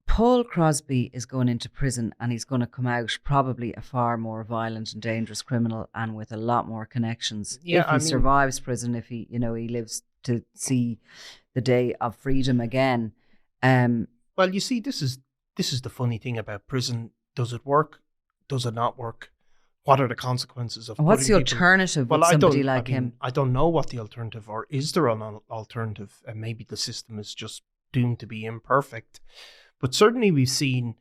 Paul Crosby is going into prison and he's going to come out probably a far more violent and dangerous criminal and with a lot more connections. Yeah, if he survives prison, if he lives to see the day of freedom again. Well, you see, this is the funny thing about prison. Does it work? Does it not work? What are the consequences of What's the putting people... alternative with somebody like him? I don't know what the alternative, or is there an alternative? And maybe the system is just doomed to be imperfect. But certainly we've seen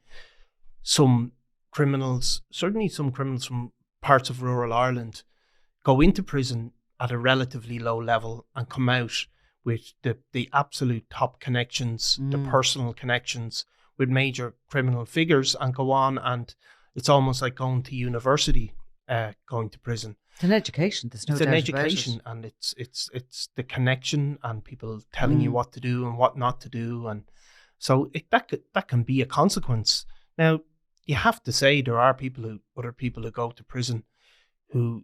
some criminals from parts of rural Ireland go into prison at a relatively low level and come out with the absolute top connections, the personal connections with major criminal figures, and go on, and it's almost like going to university, going to prison. It's an education. There's no doubt It's an about education, it. and it's the connection and people telling you what to do and what not to do, and so that can be a consequence. Now, you have to say there are other people who go to prison who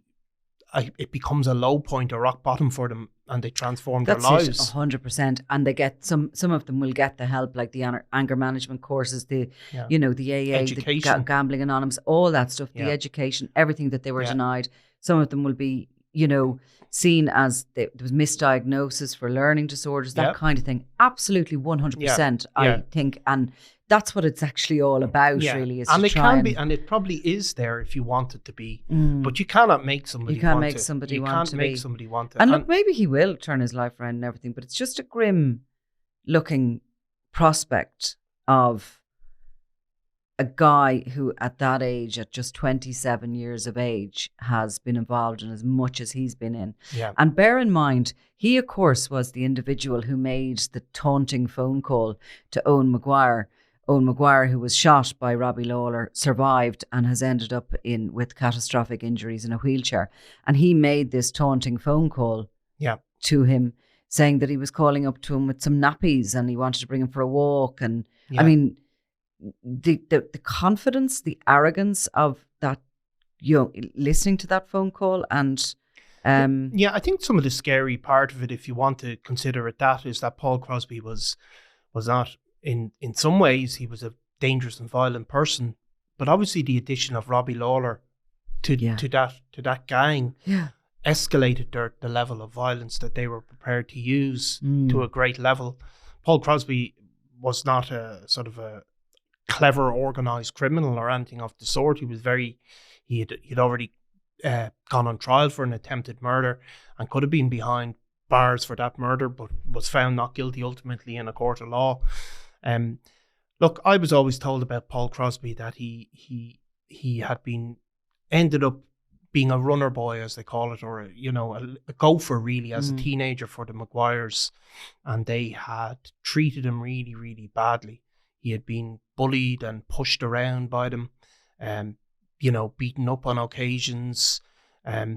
it becomes a low point, a rock bottom for them, and they transform their lives. That's it, 100%. And they get some of them will get the help, like the anger management courses, the AA, education, the Gambling Anonymous, all that stuff, the education, everything that they were denied. Some of them will be, seen as there was misdiagnosis for learning disorders, that kind of thing. Absolutely 100%, I think. And that's what it's actually all about, really. Is and to it try can be, and it probably is there if you want it to be. But you cannot make somebody. You can't want make to. somebody you want can't to make be. somebody want to. And look, maybe he will turn his life around and everything, but it's just a grim looking prospect of a guy who at that age, at just 27 years of age, has been involved in as much as he's been in. Yeah. And bear in mind, he of course was the individual who made the taunting phone call to Owen Maguire. Owen Maguire, who was shot by Robbie Lawler, survived and has ended up with catastrophic injuries in a wheelchair. And he made this taunting phone call to him, saying that he was calling up to him with some nappies and he wanted to bring him for a walk. And I mean, the confidence, the arrogance of that, listening to that phone call, and I think some of the scary part of it, if you want to consider it, that is that Paul Crosby was not, in some ways he was a dangerous and violent person, but obviously the addition of Robbie Lawler to that gang escalated the level of violence that they were prepared to use to a great level. Paul Crosby was not a sort of a clever, organised criminal or anything of the sort. He'd already gone on trial for an attempted murder and could have been behind bars for that murder, but was found not guilty ultimately in a court of law. Look, I was always told about Paul Crosby that he had ended up being a runner boy, as they call it, or a gopher really, as a teenager for the Maguires, and they had treated him really, really badly. He had been bullied and pushed around by them, beaten up on occasions.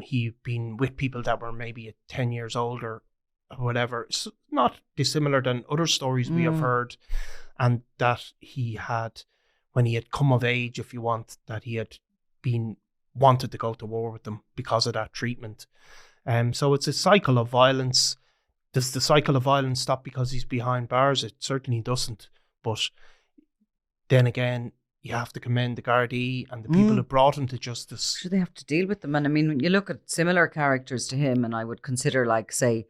He'd been with people that were maybe 10 years older or whatever. It's not dissimilar than other stories we have heard. And that he had, when he had come of age, if you want, that he had wanted to go to war with them because of that treatment. So it's a cycle of violence. Does the cycle of violence stop because he's behind bars? It certainly doesn't. But then again, you have to commend the Gardaí and the people who brought him to justice. Sure, they have to deal with them. And I mean, when you look at similar characters to him, and I would consider, like, say,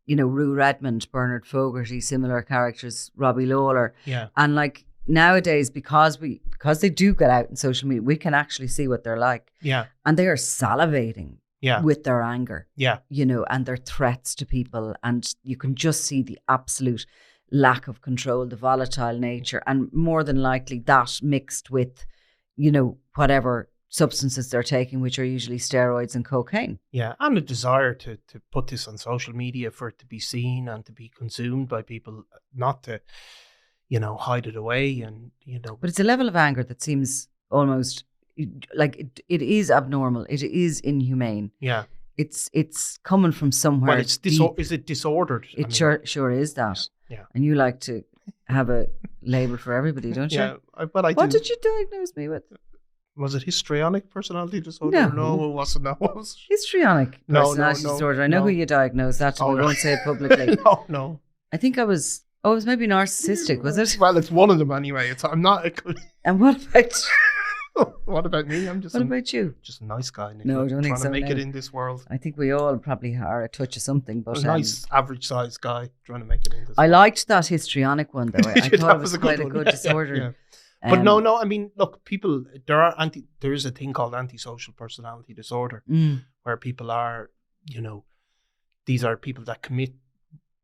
Rue Redmond, Bernard Fogarty, similar characters, Robbie Lawler. Yeah. And like nowadays, because they do get out in social media, we can actually see what they're like. Yeah. And they are salivating with their anger. Yeah. And their threats to people. And you can just see the absolute lack of control, the volatile nature, and more than likely that mixed with, whatever substances they're taking, which are usually steroids and cocaine. Yeah, and a desire to put this on social media for it to be seen and to be consumed by people, not to, hide it away and, But it's a level of anger that seems almost like it is abnormal. It is inhumane. Yeah. It's coming from somewhere. Well, is it disordered? It sure is that. Yeah. And you like to have a label for everybody, don't you? Yeah, but What did you diagnose me with? Was it histrionic personality disorder? No, it wasn't. No, it was histrionic personality disorder. I know who you diagnosed that to. We won't say it publicly. No. I think it was maybe narcissistic, was it? Well, it's one of them anyway. I'm not. And what about What about me? I'm just What about you? just a nice guy, Nicola, No, I don't think trying so. to make it no. in this world. I think we all probably are a touch of something, but A nice average sized guy trying to make it in this I world. liked that histrionic one though. I That thought it was was a quite a one. good Yeah, disorder. yeah. But no, I mean, look, people, there is a thing called antisocial personality disorder where people are, these are people that commit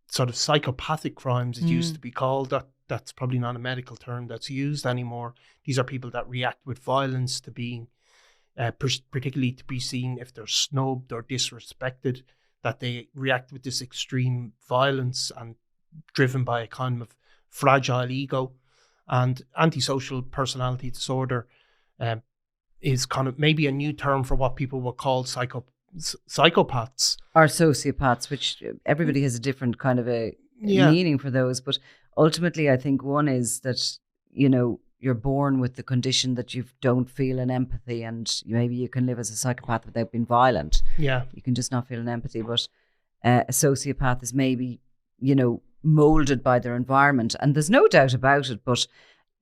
sort of psychopathic crimes, it used to be called. That's probably not a medical term that's used anymore. These are people that react with violence to being, particularly to be seen if they're snubbed or disrespected, that they react with this extreme violence and driven by a kind of fragile ego. And antisocial personality disorder is kind of maybe a new term for what people would call psychopaths. Or sociopaths, which everybody has a different kind of a meaning for those. But ultimately, I think one is that, you're born with the condition that you don't feel an empathy, and maybe you can live as a psychopath without being violent. Yeah. You can just not feel an empathy. But a sociopath is maybe, molded by their environment. And there's no doubt about it. But,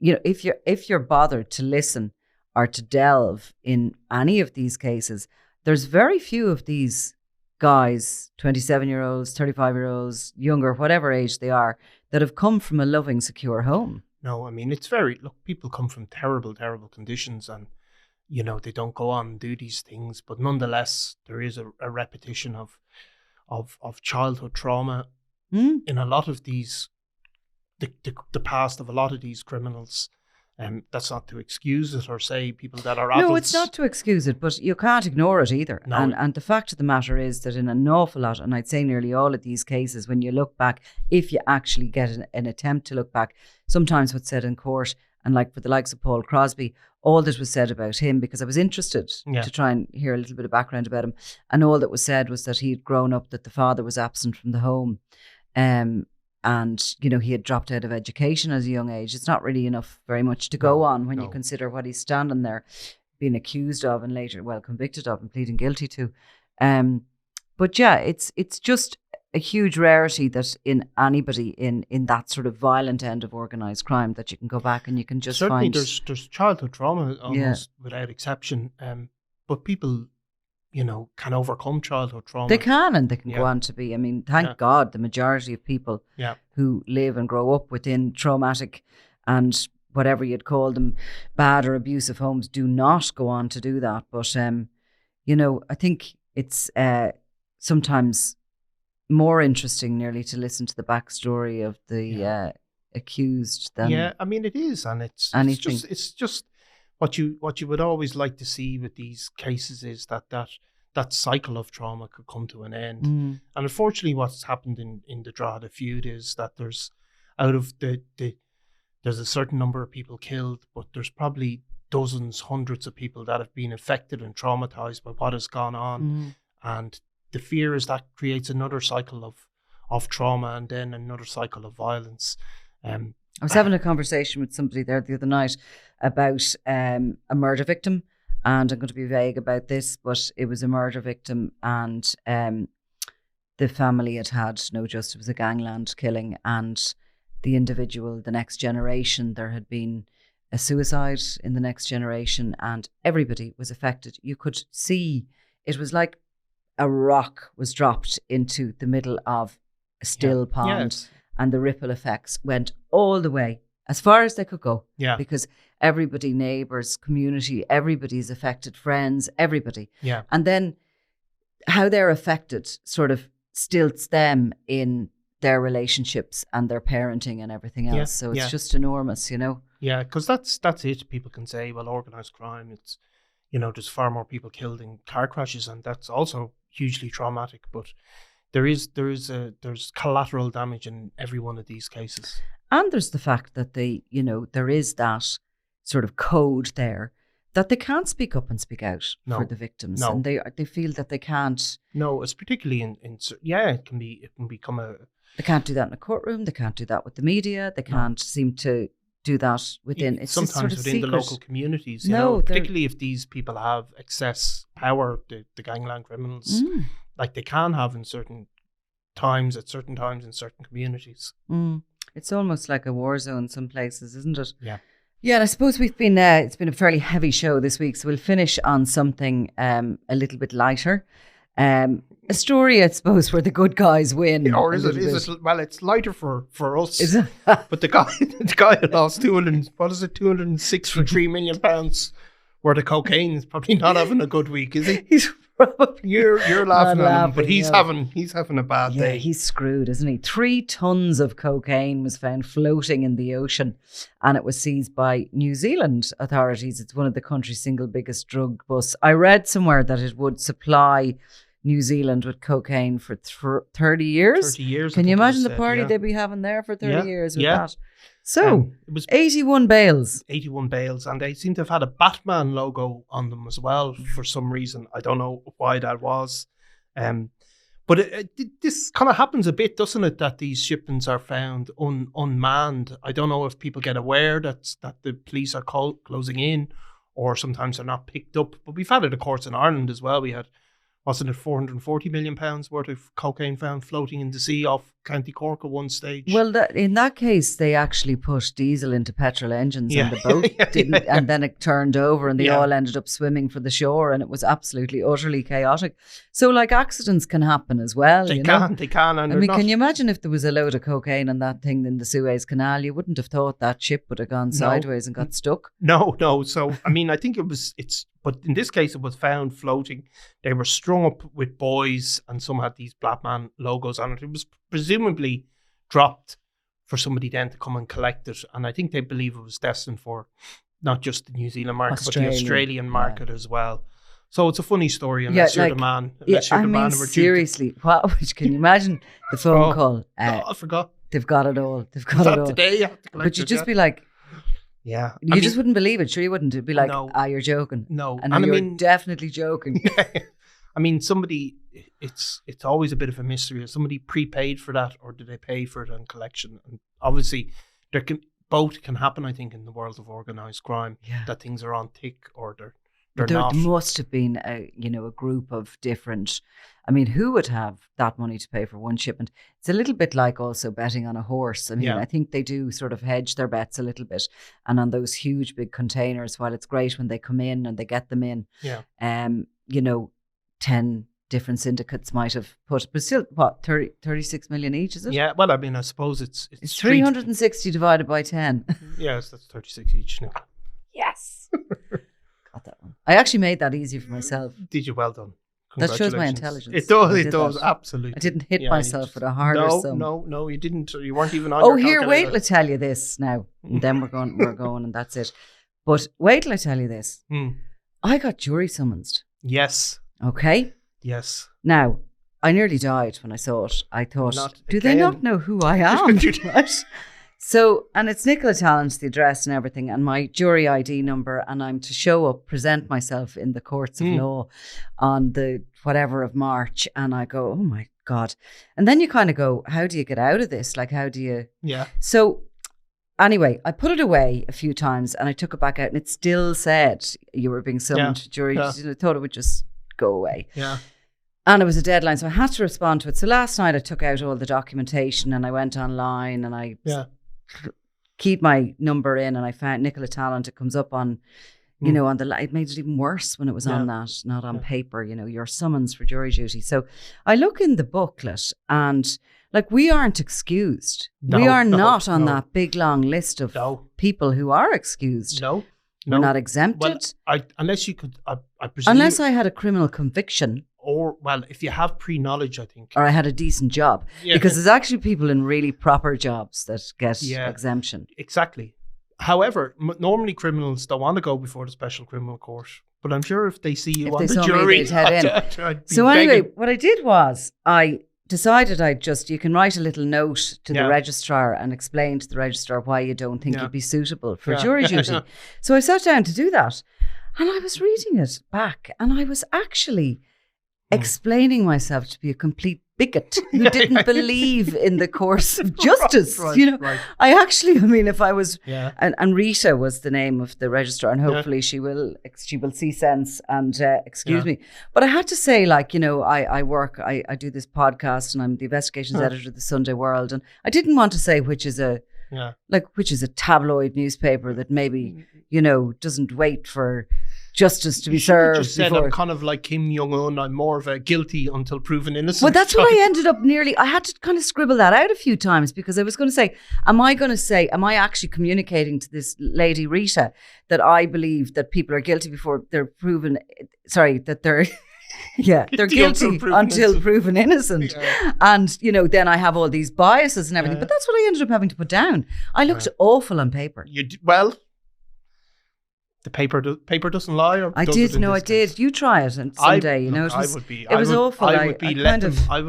if you're bothered to listen or to delve in any of these cases, there's very few of these guys, 27-year-olds, 35-year-olds, younger, whatever age they are, that have come from a loving, secure home. No, I mean, people come from terrible, terrible conditions and, they don't go on and do these things. But nonetheless, there is a repetition of childhood trauma in a lot of these, the past of a lot of these criminals. That's not to excuse it or say people that are adults. No, it's not to excuse it, but you can't ignore it either. No. And the fact of the matter is that in an awful lot, and I'd say nearly all of these cases, when you look back, if you actually get an attempt to look back, sometimes what's said in court, and like for the likes of Paul Crosby, all that was said about him, because I was interested to try and hear a little bit of background about him, and all that was said was that he'd grown up, that the father was absent from the home. And, he had dropped out of education at a young age. It's not really very much to go on when you consider what he's standing there being accused of and later, convicted of and pleading guilty to. But yeah, it's just a huge rarity that in anybody in that sort of violent end of organised crime that you can go back and you can just Certainly find... there's childhood trauma almost without exception. But people... can overcome childhood trauma. They can, and they can go on to be. I mean, thank God, the majority of people who live and grow up within traumatic and whatever you'd call them, bad or abusive homes, do not go on to do that. But, I think it's sometimes more interesting nearly to listen to the backstory of the accused than... Yeah, I mean, it is, and it's just what you would always like to see with these cases is that cycle of trauma could come to an end. And unfortunately, what's happened in the Drogheda feud is that there's out of there's a certain number of people killed, but there's probably dozens, hundreds of people that have been affected and traumatized by what has gone on. And the fear is that creates another cycle of trauma and then another cycle of violence. I was having a conversation with somebody there the other night about a murder victim, and I'm going to be vague about this, but it was a murder victim, and the family had no justice. It was a gangland killing, and the individual, the next generation, there had been a suicide in the next generation, and everybody was affected. You could see it was like a rock was dropped into the middle of a still pond. Yes. And the ripple effects went all the way, as far as they could go. Yeah. Because everybody, neighbours, community, everybody's affected, friends, everybody. Yeah. And then how they're affected sort of stilts them in their relationships and their parenting and everything else. Yeah. So it's just enormous, Yeah, because that's it. People can say, well, organised crime, it's, there's far more people killed in car crashes, and that's also hugely traumatic. But there's collateral damage in every one of these cases. And there's the fact that there is that sort of code there that they can't speak up and speak out for the victims. No. And they feel that they can't. No, it's particularly it can become a... They can't do that in a courtroom. They can't do that with the media. They can't seem to do that within... It's sometimes sort of within secret. the local communities, particularly if these people have excess power, the gangland criminals, like they can have in certain times in certain communities. It's almost like a war zone some places, isn't it? Yeah. Yeah, and I suppose we've been, it's been a fairly heavy show this week, so we'll finish on something a little bit lighter. A story, I suppose, where the good guys win. Or is it? Well, it's lighter for us. Is it? But the guy who lost 263 million pounds worth of cocaine is probably not having a good week, is he? He's probably you're laughing at him, but he's having a bad day. He's screwed, isn't he? 3 tons of cocaine was found floating in the ocean, and it was seized by New Zealand authorities. It's one of the country's single biggest drug busts. I read somewhere that it would supply New Zealand with cocaine for 30 years. 30 years. Can you imagine the party they'd be having there for 30 years with that? So, it was 81 bales. 81 bales, and they seem to have had a Batman logo on them as well for some reason. I don't know why that was. But this kind of happens a bit, doesn't it, that these shipments are found unmanned. I don't know if people get aware that the police are closing in, or sometimes they're not picked up. But we've had it, of course, in Ireland as well. We had, wasn't it, 440 million pounds worth of cocaine found floating in the sea off County Cork at one stage. Well, in that case, they actually put diesel into petrol engines and the boat didn't, and then it turned over and they all ended up swimming for the shore, and it was absolutely, utterly chaotic. So, like, accidents can happen as well. They can. And I mean, can you imagine if there was a load of cocaine on that thing in the Suez Canal? You wouldn't have thought that ship would have gone sideways and got stuck. No. So, I mean, I think but in this case, it was found floating. They were strung up with buoys, and some had these Batman logos on it. It was presumably dropped for somebody then to come and collect it. And I think they believe it was destined for not just the New Zealand market, but the Australian market as well. So it's a funny story, unless you're the man. Seriously, can you imagine the phone call? I forgot. They've got it all. They've got it all. Today, you have to collect but you'd just be like, yeah. You just wouldn't believe it. Sure you wouldn't. It'd be like, you're joking. No. And you're definitely joking. I mean, it's always a bit of a mystery. Is somebody prepaid for that, or do they pay for it on collection? And obviously, both can happen, I think, in the world of organised crime, that things are on tick or they're not. There must have been a group of different. I mean, who would have that money to pay for one shipment? It's a little bit like also betting on a horse. I mean, I think they do sort of hedge their bets a little bit. And on those huge big containers, while it's great when they come in and they get them in, 10 different syndicates might have put, but still, 36 million each, is it? Yeah, well, I mean, I suppose it's 360 divided by 10. Yes, that's 36 each now. Yes. Got that one. I actually made that easy for myself. Did you? Well done. That shows my intelligence. It does, absolutely. I didn't hit myself with a harder sum. No, you didn't. You weren't even on your calculator. Wait till I tell you this now. And then we're going and that's it. But wait till I tell you this. I got jury summonsed. Yes. Okay? Yes. Now, I nearly died when I saw it. I thought, do they not know who I am? Right? So, and it's Nicola Talent, the address and everything, and my jury ID number, and I'm to show up, present myself in the courts of law on the whatever of March, and I go, oh my God. And then you kind of go, how do you get out of this? Like, how do you... Yeah. So, anyway, I put it away a few times, and I took it back out, and it still said you were being summoned to jury. I thought it would just go away. Yeah. And it was a deadline, so I had to respond to it. So last night I took out all the documentation and I went online and I keyed my number in, and I found Nicola Talent. It comes up on, on the, it made it even worse when it was on that, not on paper, your summons for jury duty. So I look in the booklet and like, we aren't excused. We are not on that big long list of people who are excused. No. We're not exempted. Well, unless you could, I presume. Unless I had a criminal conviction. Or, well, if you have pre-knowledge, I think. Or I had a decent job. Yeah. Because there's actually people in really proper jobs that get exemption. Exactly. However, normally criminals don't want to go before the special criminal court. But I'm sure if they see you on the jury, they'd head in. So anyway, what I did was I decided you can write a little note to the registrar and explain to the registrar why you don't think you'd be suitable for jury duty. So I sat down to do that, and I was reading it back, and I was actually explaining myself to be a complete bigot who didn't believe in the course of justice. Right. I actually, if I was, and Rita was the name of the registrar, and hopefully she will see sense and excuse me. But I had to say, like, I do this podcast and I'm the investigations editor of the Sunday World, and I didn't want to say which is a Yeah. Like, which is a tabloid newspaper that maybe, doesn't wait for justice to be served. You just said, before. I'm kind of like Kim Jong-un. I'm more of a guilty until proven innocent. Well, that's what I ended up I had to kind of scribble that out a few times because I was going to say, am I actually communicating to this lady, Rita, that I believe that people are guilty before they're proven, that they're... Yeah, they're guilty until proven innocent. Yeah. And, then I have all these biases and everything. But that's what I ended up having to put down. I looked awful on paper. The paper doesn't lie. Or I does did. I did. You try it and someday, it was awful. I would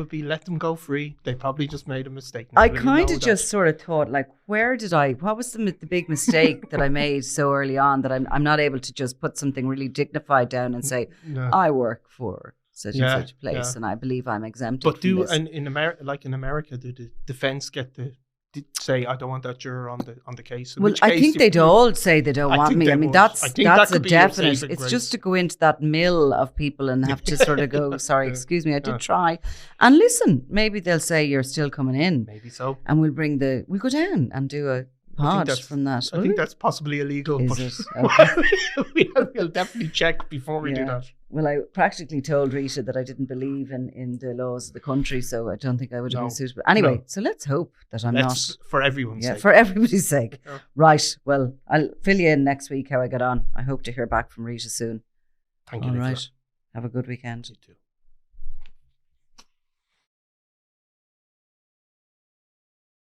be let them go free. They probably just made a mistake. I kind of just sort of thought, like, what was the big mistake that I made so early on that I'm not able to just put something really dignified down and say, I work for such and such a place and I believe I'm exempted. But in America, do the defense get to say, I don't want that juror on the case? Well, I think they'd all say they don't want me. I mean, that's a definite. It's just to go into that mill of people and have to sort of go, sorry, excuse me, I did try. And listen, maybe they'll say you're still coming in. Maybe so. And we'll go down and do a pod from that. I think that's possibly illegal. Is it? Okay. We'll definitely check before we do that. Well, I practically told Rita that I didn't believe in the laws of the country, so I don't think I would have been suitable. Anyway, so let's hope that I'm not. For everyone's sake. For everybody's sake. Yeah. Right. Well, I'll fill you in next week how I get on. I hope to hear back from Rita soon. Thank you. All right. Have a good weekend. You too.